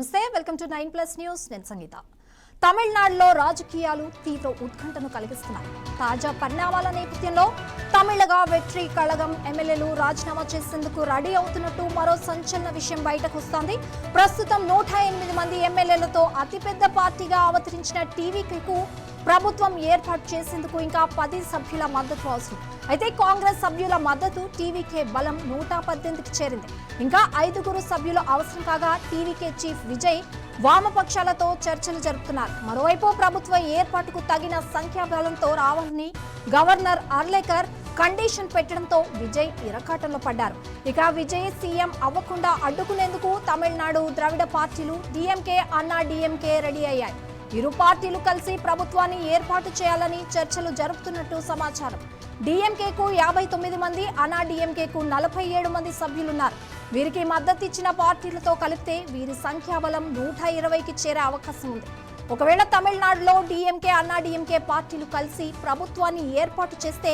నమస్తే, welcome to 9+ news. నేను సంగీత. తమిళనాడులో రాజకీయాలు తీవ్ర ఉత్కంఠను కలిగిస్తున్నాయి. తాజా పరిణామాల నేపథ్యంలో తమిళగా వెట్రి కళగం ఎమ్మెల్యేలు రాజీనామా చేసేందుకు రెడీ అవుతున్నట్టు మరో సంచలన విషయం బయటకు వస్తోంది. ప్రస్తుతం 108 మంది ఎమ్మెల్యేలతో అతిపెద్ద పార్టీగా అవతరించిన టీవీకేకు ప్రభుత్వం ఏర్పాటు చేసేందుకు ఇంకా 10 సభ్యుల మద్దతు అవసరం. అయితే కాంగ్రెస్ సభ్యుల మద్దతు టీవీకే బలం 118కి చేరింది. ఇంకా 5 సభ్యులు అవసరం కాగా టీవీకే చీఫ్ విజయ్ వామపక్షాలతో చర్చలు జరుపుతున్నారు. మరోవైపు ప్రభుత్వ ఏర్పాటుకు తగిన సంఖ్యాబలంతో రావాలని గవర్నర్ అర్లేకర్ కండిషన్ పెట్టడంతో విజయ్ ఇరకాటంలో పడ్డారు. ఇక విజయ్ సీఎం అవ్వకుండా అడ్డుకునేందుకు తమిళనాడు ద్రవిడ పార్టీలు డీఎంకే, అన్నా డీఎంకే రెడీ అయ్యాయి. ఇరు పార్టీలు కలిసి ప్రభుత్వాన్ని ఏర్పాటు చేయాలని చర్చలు జరుపుతున్నట్టు సమాచారం. డీఎంకేకు 59 మంది, అన్నా డీఎంకేకు 47 మంది సభ్యులున్నారు. వీరికి మద్దతు ఇచ్చిన పార్టీలతో కలిపితే వీరి సంఖ్యాబలం 120కి చేరే అవకాశం ఉంది. ఒకవేళ తమిళనాడులో డీఎంకే, అన్నా డీఎంకే పార్టీలు కలిసి ప్రభుత్వాన్ని ఏర్పాటు చేస్తే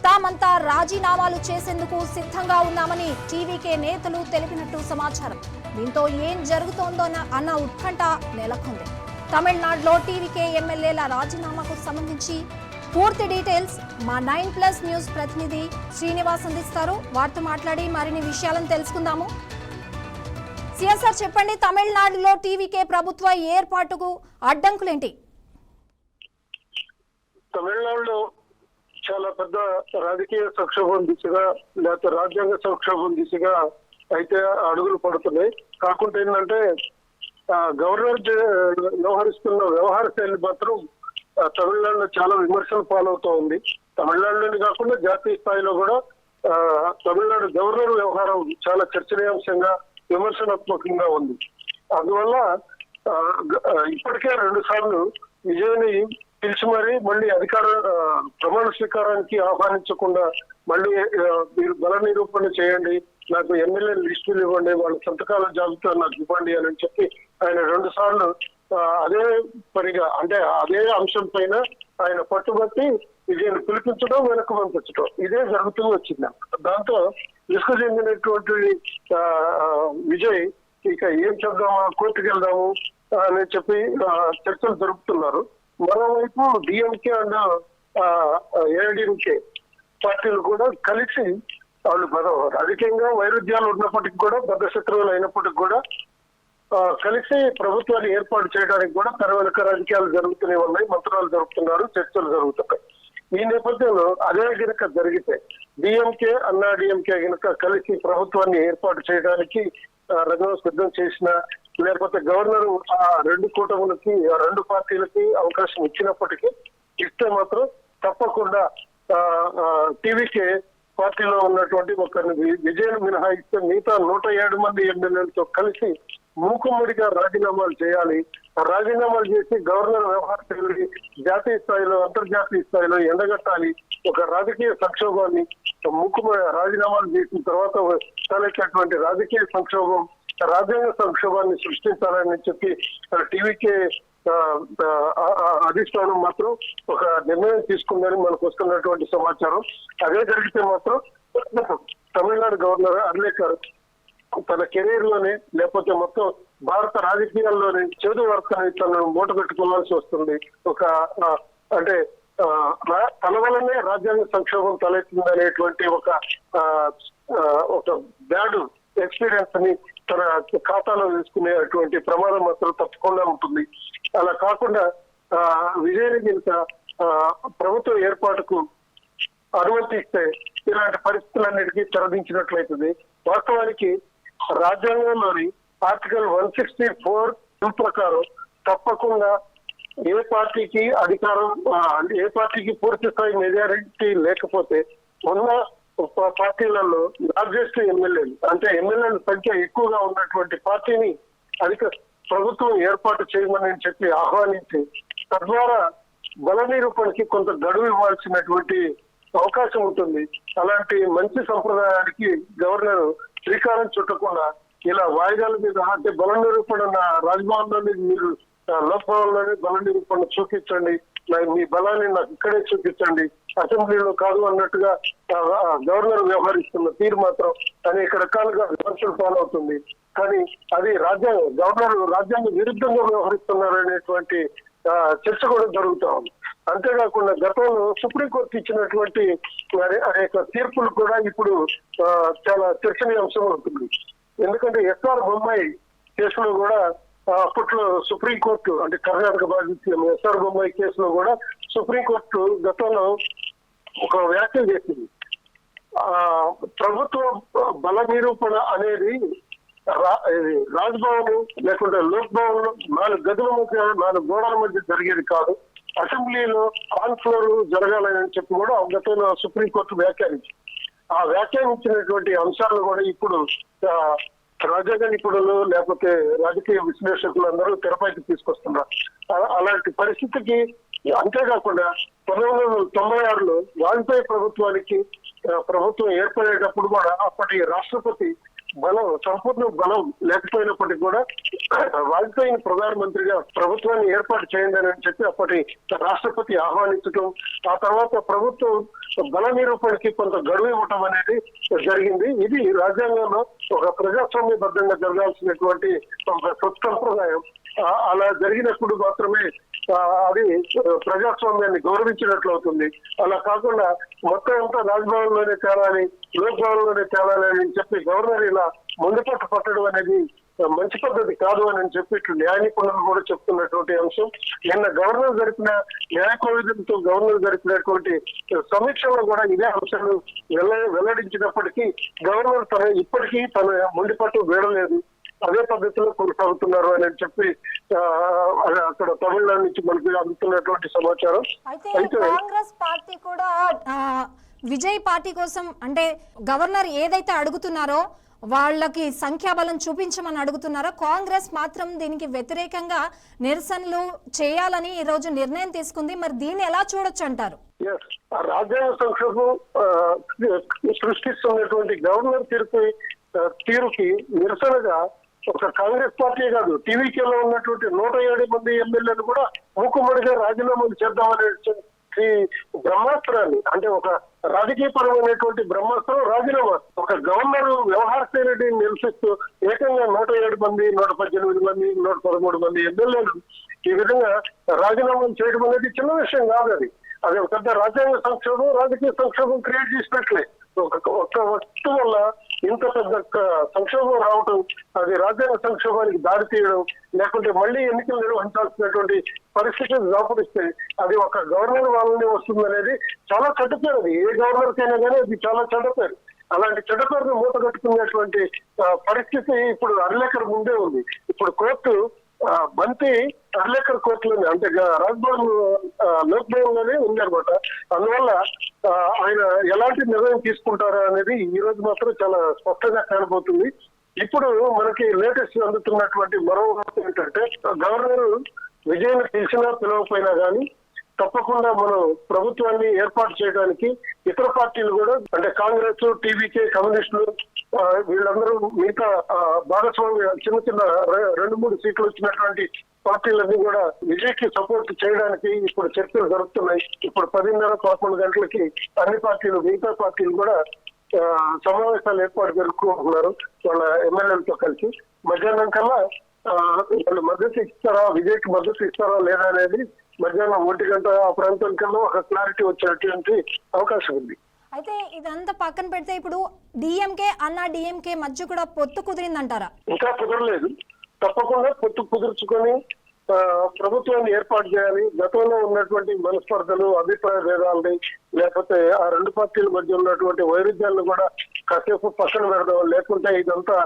తామంతా రాజీనామాలు చేసేందుకు సిద్ధంగా ఉన్నామని టీవీకే నేతలు తెలిపినట్టు సమాచారం. దీంతో ఏం జరుగుతోందో అన్న ఉత్కంఠ నెలకొంది. తమిళనాడులో టీవీకే ఎమ్మెల్యేల రాజీనామాకు సంబంధించి పూర్తి డీటెయిల్స్ మా 9+ న్యూస్ ప్రతినిధి శ్రీనివాస్ అందిస్తారు. వారితో మాట్లాడి మరిన్ని విషయాలను తెలుసుకుందాము. సిఎస్ఆర్ చెప్పండి, తమిళనాడులో టీవీకే ప్రభుత్వ ఏర్పాటుకు అడ్డంకులేంటి? తమిళనాడులో చాలా పెద్ద రాజకీయ సంక్షోభం దిశగా లేకపోతే రాజ్యాంగ సంక్షోభం దిశగా అయితే అడుగులు పడుతున్నాయి. కాకుండా ఏంటంటే గవర్నర్ వ్యవహరిస్తున్న వ్యవహార శైలి మాత్రం తమిళనాడులో చాలా విమర్శలు పాలవుతూ ఉంది. తమిళనాడులోని కాకుండా జాతీయ స్థాయిలో కూడా తమిళనాడు గవర్నర్ వ్యవహారం చాలా చర్చనీయాంశంగా విమర్శనాత్మకంగా ఉంది. అందువల్ల ఇప్పటికే 2 సార్లు విజయ్ని పిలిచి మళ్ళీ అధికార ప్రమాణ స్వీకారానికి ఆహ్వానించకుండా మళ్ళీ మీరు బల నిరూపణ చేయండి, నాకు ఎమ్మెల్యే లిస్టులు ఇవ్వండి, వాళ్ళ సంతకాల జాబితా నాకు ఇవ్వండి అని చెప్పి ఆయన 2 సార్లు అదే పనిగా అంటే అదే అంశం పైన ఆయన పట్టుబట్టి విజయను పిలిపించడం, వెనక్కి పంపించడం ఇదే జరుగుతూ వచ్చింది. దాంతో విసుగు చెందినటువంటి విజయ్ ఇక ఏం చేద్దామా, కోర్టుకు వెళ్దాము అని చెప్పి చర్చలు జరుపుతున్నారు. మరోవైపు డిఎంకే అండ్ ఏఐడిఎంకే పార్టీలు కూడా కలిసి వాళ్ళు రాజకీయంగా వైరుధ్యాలు ఉన్నప్పటికీ కూడా బద్ధ శత్రువులు అయినప్పటికీ కూడా కలిసి ప్రభుత్వాన్ని ఏర్పాటు చేయడానికి కూడా తెరవెనుక రాజకీయాలు జరుగుతూనే ఉన్నాయి, మంత్రాలు జరుపుతున్నారు, చర్చలు జరుగుతున్నాయి. ఈ నేపథ్యంలో అదే గనక జరిగితే డిఎంకే, అన్నా డిఎంకే గనక కలిసి ప్రభుత్వాన్ని ఏర్పాటు చేయడానికి రంగం సిద్ధం చేసిన, లేకపోతే గవర్నర్ ఆ 2 కూటములకి 2 పార్టీలకి అవకాశం ఇచ్చినప్పటికీ ఇస్తే మాత్రం తప్పకుండా టీవీకే పార్టీలో ఉన్నటువంటి ఒకరిని విజయను మినహాయిస్తే మిగతా 107 మంది ఎమ్మెల్యేలతో కలిసి మూకుమ్మడిగా రాజీనామాలు చేయాలి. రాజీనామాలు చేసి గవర్నర్ వ్యవహారాన్ని జాతీయ స్థాయిలో, అంతర్జాతీయ స్థాయిలో ఎండగట్టాలి. ఒక రాజకీయ సంక్షోభాన్ని రాజీనామాలు చేసిన తర్వాత తలెక్కేటువంటి రాజకీయ సంక్షోభం, రాజ్యాంగ సంక్షోభాన్ని సృష్టించాలని చెప్పి టీవీకే అధిష్టానం మాత్రం ఒక నిర్ణయం తీసుకుందని మనకు వస్తున్నటువంటి సమాచారం. అదే జరిగితే మాత్రం తమిళనాడు గవర్నర్ అర్లేకర్ తన కెరీర్ లోనే లేకపోతే మొత్తం భారత రాజకీయాల్లోనే చెడు వర్తని తను మూట పెట్టుకోవాల్సి వస్తుంది. ఒక అంటే తన వల్లనే రాజ్యాంగ సంక్షోభం తలెత్తింది అనేటువంటి ఒక బ్యాడ్ ఎక్స్పీరియన్స్ ని తన ఖాతాలో వేసుకునేటువంటి ప్రమాదం మాత్రం తప్పకుండా ఉంటుంది. అలా కాకుండా విజయని కనుక ప్రభుత్వ ఏర్పాటుకు అనుమతిస్తే ఇలాంటి పరిస్థితులన్నిటికీ తెరదించినట్లయితుంది. వాస్తవానికి రాజ్యాంగంలోని ఆర్టికల్ 164 ప్రకారం తప్పకుండా ఏ పార్టీకి అధికారం, ఏ పార్టీకి పూర్తి స్థాయి మెజారిటీ లేకపోతే ఉన్న పార్టీలలో లార్జెస్ట్ ఎమ్మెల్యేలు అంటే ఎమ్మెల్యేల సంఖ్య ఎక్కువగా ఉన్నటువంటి పార్టీని ప్రభుత్వం ఏర్పాటు చేయమని చెప్పి ఆహ్వానించి తద్వారా బల నిరూపణకి కొంత గడువు ఇవ్వాల్సినటువంటి అవకాశం ఉంటుంది. అలాంటి మంచి సంప్రదాయానికి గవర్నర్ శ్రీకారం చుట్టకుండా ఇలా వాయిదాల మీద అంటే బల నిరూపణ రాజ్భవన్ లోని మీరు లోక్భవన్ లోని బల నిరూపణ చూపించండి, మీ బలాన్ని నాకు ఇక్కడే చూపించండి అసెంబ్లీలో కాదు అన్నట్టుగా గవర్నర్ వ్యవహరిస్తున్న తీరు మాత్రం అనేక రకాలుగా విమర్శలు పాలవుతుంది. కానీ అది గవర్నర్ రాజ్యాంగ విరుద్ధంగా వ్యవహరిస్తున్నారు అనేటువంటి చర్చ కూడా జరుగుతా ఉంది. అంతేకాకుండా గతంలో సుప్రీంకోర్టు ఇచ్చినటువంటి అనేక తీర్పులు కూడా ఇప్పుడు చాలా చర్చనీయాంశం అవుతుంది. ఎందుకంటే ఎస్ఆర్ బొమ్మాయి కేసులో కూడా అప్పట్లో సుప్రీంకోర్టు అంటే కర్ణాటక బాధిత ఎస్ఆర్ బొమ్మాయి కేసులో కూడా సుప్రీంకోర్టు గతంలో ఒక వ్యాఖ్య చేసింది. ప్రభుత్వ బల నిరూపణ అనేది రాజ్భవన్ లేకుంటే లోక్ భవన్ 4 గదుల మధ్య 4 గోడల మధ్య జరిగేది కాదు, అసెంబ్లీలో ఆన్ ఫ్లోర్ జరగాలని చెప్పి కూడా గతంలో సుప్రీంకోర్టు వ్యాఖ్యానించింది. ఆ వ్యాఖ్యానించినటువంటి అంశాలను కూడా ఇప్పుడు రాజ్యాంగ నిపుణులు లేకపోతే రాజకీయ విశ్లేషకులు అందరూ తెరపైకి తీసుకొస్తున్నారు. అలాంటి పరిస్థితికి అంతేకాకుండా 1996లో వాజ్పేయి ప్రభుత్వం ఏర్పడేటప్పుడు కూడా అప్పటి రాష్ట్రపతి సంపూర్ణ బలం లేకపోయినప్పటికీ కూడా వాజ్పేయిని ప్రధానమంత్రిగా ప్రభుత్వాన్ని ఏర్పాటు చేయండి అని చెప్పి అప్పటి రాష్ట్రపతి ఆహ్వానించడం, ఆ తర్వాత ప్రభుత్వం బల నిరూపణకి కొంత గడువు ఇవ్వటం అనేది జరిగింది. ఇది రాజ్యాంగంలో ఒక ప్రజాస్వామ్యబద్ధంగా జరగాల్సినటువంటి ఒక సంప్రదాయం. అలా జరిగినప్పుడు మాత్రమే అది ప్రజాస్వామ్యాన్ని గౌరవించినట్లు అవుతుంది. అలా కాకుండా మొత్తం అంతా రాజ్భవన్ లోనే తేలాలి, లోక్ భవన్ లోనే తేలాలి అని చెప్పి గవర్నర్ ఇలా ముందుపట్టు పట్టడం అనేది మంచి పద్ధతి కాదు అని చెప్పి ఇట్లు న్యాయ నిపుణులు కూడా చెప్తున్నటువంటి అంశం. నిన్న న్యాయ కోవిధంతో గవర్నర్ జరిపినటువంటి సమీక్షలో కూడా ఇదే అంశాలు వెల్లడించినప్పటికీ గవర్నర్ ఇప్పటికీ తన ముండిపట్టు వీడలేదు, అదే పద్ధతిలో కొనసాగుతున్నారు అని చెప్పి అక్కడ తమిళనాడు నుంచి మనకి అందుతున్నటువంటి సమాచారం. అయితే కాంగ్రెస్ పార్టీ కూడా విజయ్ పార్టీ కోసం అంటే గవర్నర్ ఏదైతే అడుగుతున్నారో వాళ్ళకి సంఖ్యాబలం చూపించమని అడుగుతున్నారో కాంగ్రెస్ మాత్రం దీనికి వ్యతిరేకంగా నిరసనలు చేయాలని ఈ రోజు నిర్ణయం తీసుకుంది. మరి దీన్ని ఎలా చూడొచ్చు అంటారు? రాజ్యాంగ సంక్షోభం సృష్టిస్తున్నటువంటి గవర్నర్ తీరుకి నిరసనగా ఒక కాంగ్రెస్ పార్టీ కాదు, టీవీకేలో ఉన్నటువంటి 107 మంది ఎమ్మెల్యేలు కూడా మూకుమ్మడిగా రాజీనామాలు చేద్దామనే బ్రహ్మాస్త్రాన్ని, అంటే ఒక రాజకీయ పరమైనటువంటి బ్రహ్మాస్త్రం రాజీనామా. ఒక గవర్నర్ వ్యవహార శైలిని నిరసిస్తూ ఏకంగా 107 మంది 118 మంది 113 మంది ఎమ్మెల్యేలు ఈ విధంగా రాజీనామాలు చేయడం అనేది చిన్న విషయం కాదు. అది ఒక పెద్ద రాజ్యాంగ సంక్షోభం, రాజకీయ సంక్షోభం క్రియేట్ చేసినట్లే. ఒక్క వస్తువు వల్ల ఇంత పెద్ద సంక్షోభం రావటం, అది రాజ్యాంగ సంక్షోభానికి దారి తీయడం, లేకుంటే మళ్ళీ ఎన్నికలు నిర్వహించాల్సినటువంటి పరిస్థితిని దాపురిస్తే అది ఒక గవర్నర్ వాళ్ళని వస్తుందనేది చాలా చెడ్డ పేరు. అది ఏ గవర్నర్కైనా కానీ అది చాలా చెడ్డ పేరు. అలాంటి చెడ్డ పేరును మూట కట్టుకునేటువంటి పరిస్థితి ఇప్పుడు అర్లేకర్ ముందే ఉంది. ఇప్పుడు కోర్టు బంతి అర్లేకర్ కోర్టులోనే అంటే రాజ్భవన్ లోక్ భవన్ లోనే ఉంది అనమాట. అందువల్ల ఆయన ఎలాంటి నిర్ణయం తీసుకుంటారా అనేది ఈ రోజు మాత్రం చాలా స్పష్టంగా కానబోతుంది. ఇప్పుడు మనకి లేటెస్ట్ అందుతున్నటువంటి మరో వార్త ఏంటంటే గవర్నర్ విజయ్ పిలిచినా పిలవకపోయినా కానీ తప్పకుండా మనం ప్రభుత్వాన్ని ఏర్పాటు చేయడానికి ఇతర పార్టీలు కూడా అంటే కాంగ్రెస్, టీవీకే, కమ్యూనిస్టులు వీళ్ళందరూ మిగతా భాగస్వామ్య చిన్న 2-3 సీట్లు వచ్చినటువంటి పార్టీలన్నీ కూడా విజయ్కి సపోర్ట్ చేయడానికి ఇప్పుడు చర్చలు జరుగుతున్నాయి. ఇప్పుడు 10:30-11 గంటలకి అన్ని పార్టీలు మిగతా పార్టీలు కూడా సమావేశాలు ఏర్పాటు జరుపుకుంటున్నారు వాళ్ళ ఎమ్మెల్యేలతో కలిసి. మధ్యాహ్నం కల్లా వాళ్ళు మద్దతు ఇస్తారా, విజయ్కి మద్దతు ఇస్తారా లేదా అనేది మధ్యాహ్నం 1 గంట ఆ ప్రాంతం కల్లా ఒక క్లారిటీ వచ్చేటువంటి అవకాశం ఉంది. అయితే ఇదంతా పక్కన పెడితే ఇప్పుడు డిఎంకే మధ్య కూడా పొత్తు కుదిరిందంటారా? ఇంకా కుదరలేదు. తప్పకుండా పొత్తు కుదుర్చుకొని ప్రభుత్వాన్ని ఏర్పాటు చేయాలి. గతంలో ఉన్నటువంటి మనస్పర్ధలు, అభిప్రాయ భేదాలని లేకపోతే ఆ 2 పార్టీల మధ్య ఉన్నటువంటి వైరుధ్యాలను కూడా కాసేపు పక్కన పెడదాం. లేకుంటే ఇదంతా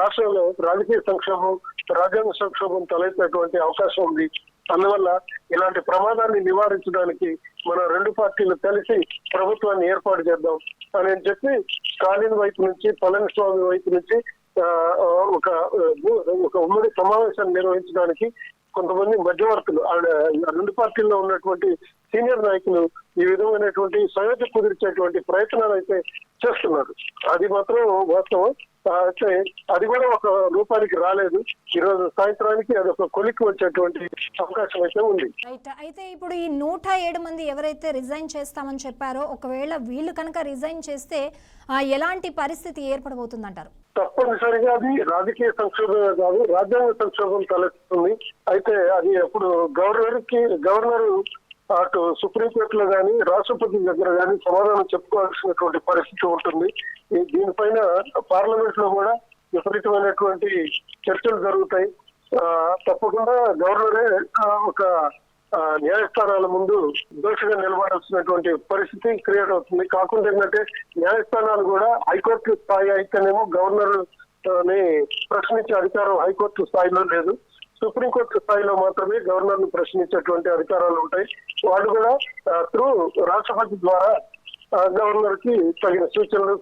రాష్ట్రంలో రాజకీయ సంక్షోభం, రాజ్యాంగ సంక్షోభం తలెత్తేటువంటి అవకాశం ఉంది. అందువల్ల ఇలాంటి ప్రమాదాన్ని నివారించడానికి మన 2 పార్టీలు కలిసి ప్రభుత్వాన్ని ఏర్పాటు చేద్దాం అని చెప్పి స్టాలిన్ వైపు నుంచి, పళనిస్వామి వైపు నుంచి ఒక ఉమ్మడి సమావేశాన్ని నిర్వహించడానికి కొంతమంది మధ్యవర్తులు రెండు పార్టీల్లో ఉన్నటువంటి సీనియర్ నాయకులు ఈ విధమైనటువంటి సయోధ్య కుదిర్చేటువంటి ప్రయత్నాలు అయితే చేస్తున్నారు. అది మాత్రం వాస్తవం. అయితే అది కూడా ఒక రూపానికి రాలేదు. ఈ రోజు సాయంత్రానికి అది ఒక కొలిక్కి వచ్చేటువంటి అవకాశం అయితే ఉంది. రైట్. అయితే ఇప్పుడు ఈ 107 మంది ఎవరైతే రిజైన్ చేస్తామని చెప్పారో, ఒకవేళ వీళ్ళు కనుక రిజైన్ చేస్తే ఎలాంటి పరిస్థితి ఏర్పడబోతుందంటారు? తప్పనిసరిగా అది రాజకీయ సంక్షోభమే కాదు, రాజ్యాంగ సంక్షోభం తలెత్తుతుంది. అయితే అది అప్పుడు గవర్నర్ అటు సుప్రీంకోర్టులో కానీ రాష్ట్రపతి దగ్గర కానీ సమాధానం చెప్పుకోవాల్సినటువంటి పరిస్థితి ఉంటుంది. దీనిపైన పార్లమెంట్ లో కూడా విపరీతమైనటువంటి చర్చలు జరుగుతాయి. తప్పకుండా గవర్నరే ఒక న్యాయస్థానాల ముందు దోషిగా నిలబడాల్సినటువంటి పరిస్థితి క్రియేట్ అవుతుంది. కాకుండా ఏంటంటే న్యాయస్థానాలు కూడా హైకోర్టు స్థాయి అయితేనేమో గవర్నర్ ని ప్రశ్నించే అధికారం హైకోర్టు స్థాయిలో లేదు. సుప్రీంకోర్టు స్థాయిలో మాత్రమే గవర్నర్ ను ప్రశ్నించేటువంటి అధికారాలు ఉంటాయి. వాళ్ళు కూడా త్రూ రాష్ట్రపతి ద్వారా గవర్నర్ కి తగిన సూచనలు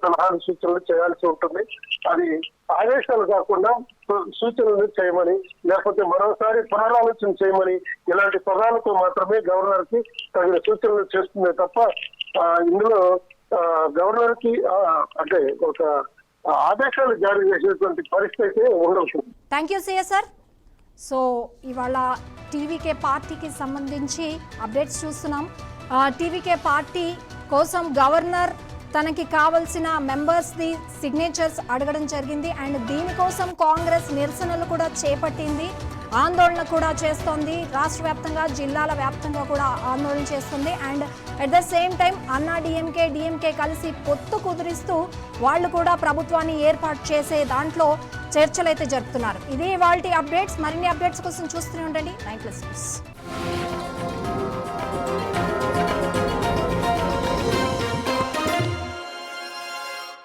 చేయాల్సి ఉంటుంది. అది ఆదేశాలు కాకుండా సూచనలు చేయమని, లేకపోతే మరోసారి పునరాలోచన చేయమని ఇలాంటి పదాలతో మాత్రమే గవర్నర్ కి తగిన సూచనలు చేస్తుంది తప్ప ఇందులో గవర్నర్ కి అంటే ఒక ఆదేశాలు జారీ చేసేటువంటి పరిస్థితి ఉండవచ్చు. Thank you CS sir. So ఇవాళ టీవీకే పార్టీకి సంబంధించి అప్డేట్స్ చూస్తున్నాం. టీవీకే పార్టీ కోసం గవర్నర్ తనకి కావలసిన మెంబర్స్ది సిగ్నేచర్స్ అడగడం జరిగింది. అండ్ దీనికోసం కాంగ్రెస్ నిరసనలు కూడా చేపట్టింది, ఆందోళన కూడా చేస్తోంది. రాష్ట్ర వ్యాప్తంగా, జిల్లాల వ్యాప్తంగా కూడా ఆందోళన చేస్తుంది. And at the same time అన్నా డిఎంకే కలిసి పొత్తు కుదిరిస్తూ వాళ్ళు కూడా ప్రభుత్వాన్ని ఏర్పాటు చేసే దాంట్లో చర్చలు అయితే జరుపుతున్నారు. ఇదే ఇవాల్టి అప్డేట్స్. మరిన్ని అప్డేట్స్ కోసం చూస్తూనే ఉండండి 9+ News.